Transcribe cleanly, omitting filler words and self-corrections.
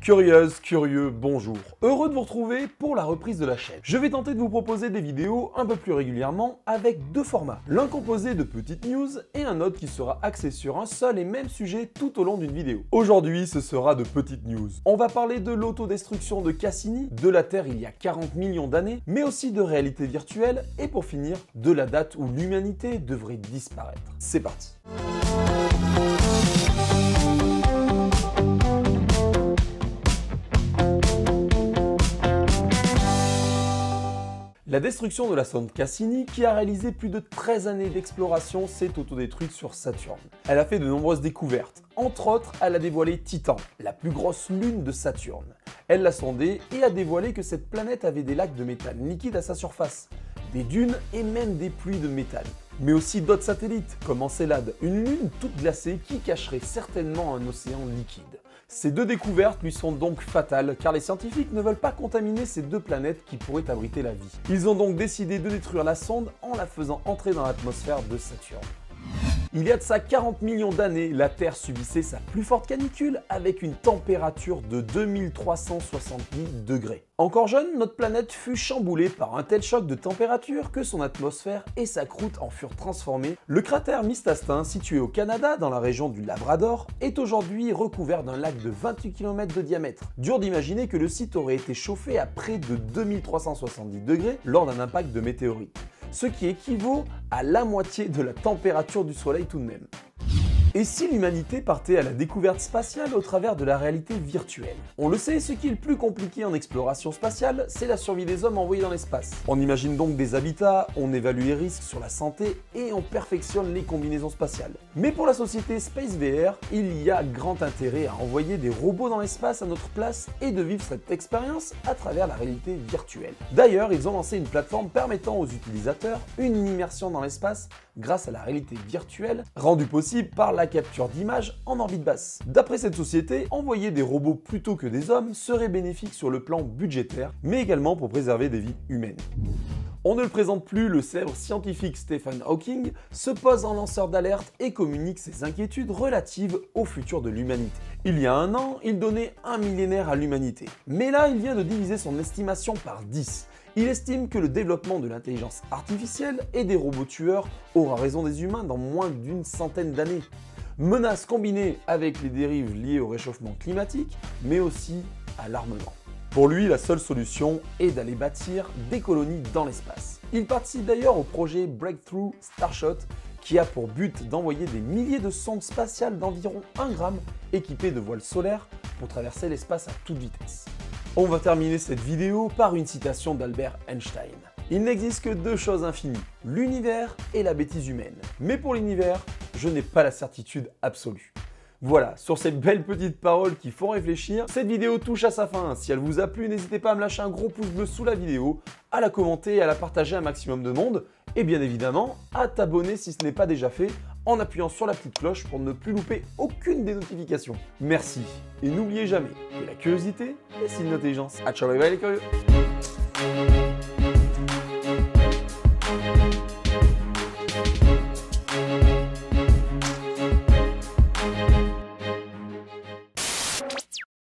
Curieuse, curieux, bonjour. Heureux de vous retrouver pour la reprise de la chaîne. Je vais tenter de vous proposer des vidéos un peu plus régulièrement avec deux formats. L'un composé de petites news et un autre qui sera axé sur un seul et même sujet tout au long d'une vidéo. Aujourd'hui, ce sera de petites news. On va parler de l'autodestruction de Cassini, de la Terre il y a 40 millions d'années, mais aussi de réalité virtuelle et pour finir, de la date où l'humanité devrait disparaître. C'est parti. La destruction de la sonde Cassini, qui a réalisé plus de 13 années d'exploration, s'est autodétruite sur Saturne. Elle a fait de nombreuses découvertes. Entre autres, elle a dévoilé Titan, la plus grosse lune de Saturne. Elle l'a sondée et a dévoilé que cette planète avait des lacs de méthane liquide à sa surface, des dunes et même des pluies de méthane. Mais aussi d'autres satellites, comme Encelade, une lune toute glacée qui cacherait certainement un océan liquide. Ces deux découvertes lui sont donc fatales car les scientifiques ne veulent pas contaminer ces deux planètes qui pourraient abriter la vie. Ils ont donc décidé de détruire la sonde en la faisant entrer dans l'atmosphère de Saturne. Il y a de ça 40 millions d'années, la Terre subissait sa plus forte canicule avec une température de 2370 degrés. Encore jeune, notre planète fut chamboulée par un tel choc de température que son atmosphère et sa croûte en furent transformées. Le cratère Mistastin, situé au Canada dans la région du Labrador, est aujourd'hui recouvert d'un lac de 28 km de diamètre. Dur d'imaginer que le site aurait été chauffé à près de 2370 degrés lors d'un impact de météorite, ce qui équivaut à la moitié de la température du Soleil tout de même. Et si l'humanité partait à la découverte spatiale au travers de la réalité virtuelle? On le sait, ce qui est le plus compliqué en exploration spatiale, c'est la survie des hommes envoyés dans l'espace. On imagine donc des habitats, on évalue les risques sur la santé et on perfectionne les combinaisons spatiales. Mais pour la société Space VR, il y a grand intérêt à envoyer des robots dans l'espace à notre place et de vivre cette expérience à travers la réalité virtuelle. D'ailleurs, ils ont lancé une plateforme permettant aux utilisateurs une immersion dans l'espace grâce à la réalité virtuelle, rendue possible par la capture d'images en orbite basse. D'après cette société, envoyer des robots plutôt que des hommes serait bénéfique sur le plan budgétaire, mais également pour préserver des vies humaines. On ne le présente plus, le célèbre scientifique Stephen Hawking se pose en lanceur d'alerte et communique ses inquiétudes relatives au futur de l'humanité. Il y a un an, il donnait un millénaire à l'humanité. Mais là, il vient de diviser son estimation par 10. Il estime que le développement de l'intelligence artificielle et des robots tueurs aura raison des humains dans moins d'une centaine d'années. Menace combinée avec les dérives liées au réchauffement climatique, mais aussi à l'armement. Pour lui, la seule solution est d'aller bâtir des colonies dans l'espace. Il participe d'ailleurs au projet Breakthrough Starshot, qui a pour but d'envoyer des milliers de sondes spatiales d'environ 1 gramme équipées de voiles solaires pour traverser l'espace à toute vitesse. On va terminer cette vidéo par une citation d'Albert Einstein. Il n'existe que deux choses infinies, l'univers et la bêtise humaine. Mais pour l'univers, je n'ai pas la certitude absolue. Voilà, sur ces belles petites paroles qui font réfléchir, cette vidéo touche à sa fin. Si elle vous a plu, n'hésitez pas à me lâcher un gros pouce bleu sous la vidéo, à la commenter et à la partager à un maximum de monde, et bien évidemment, à t'abonner si ce n'est pas déjà fait, en appuyant sur la petite cloche pour ne plus louper aucune des notifications. Merci, et n'oubliez jamais que la curiosité est signe d'intelligence. A ciao, bye bye les curieux.